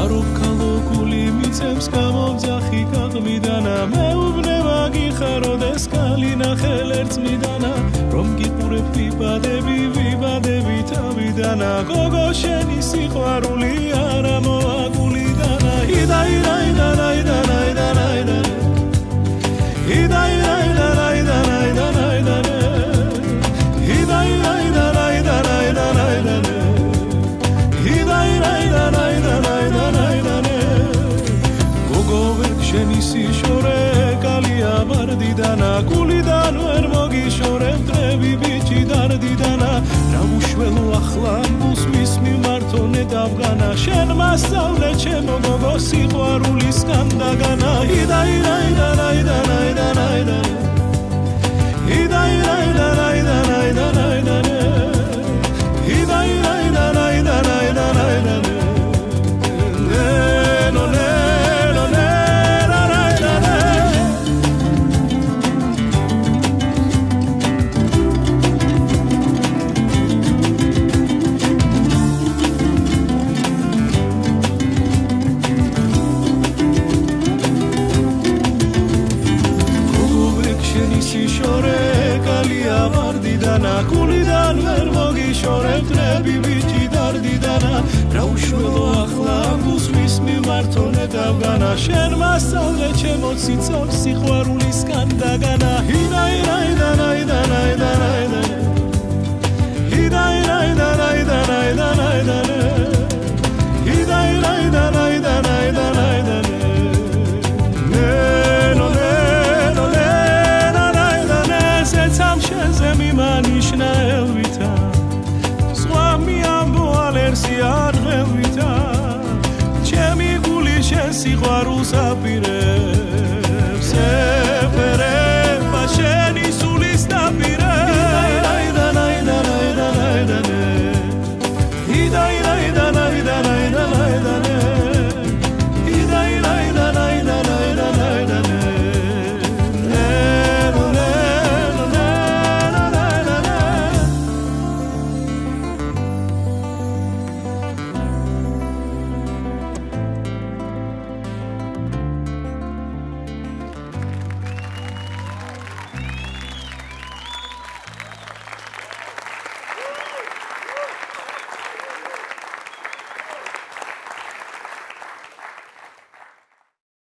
აროქალოგული მიცემს გამომძახი გაღმიდანა მეუბნე მაგიხაროდეს კალინა ხელერწმიდანა რომ გიყურებ ვიბადები თავიდანა გოგო შენი სიყვარული არა მოაგულიდანა სიშორე კალია ვარდიდანა გულიდან ვერ მოგიშორებ დღები ბიჭი დარდიდანა რა უშველო ახლა გულს მის მიმართონე დავგანა შენ მასწავლე ჩემო გოგო სიყვარულის განდაგანა სიშორე კალია ვარდიდანა გულიდან ვერ მოგიშორებ დღები ბიჭი დარდიდანა რა უშველო ახლა გულს მის მიმართონე დავგანა შენ მასწავლე ჩემო ციცავს სიყვარულის განდაგანა მიმანიშნა ელვითა სხვა მიამბოალერსი არ ღელვითა ჩემი გული შენ სიყვარულს აპირე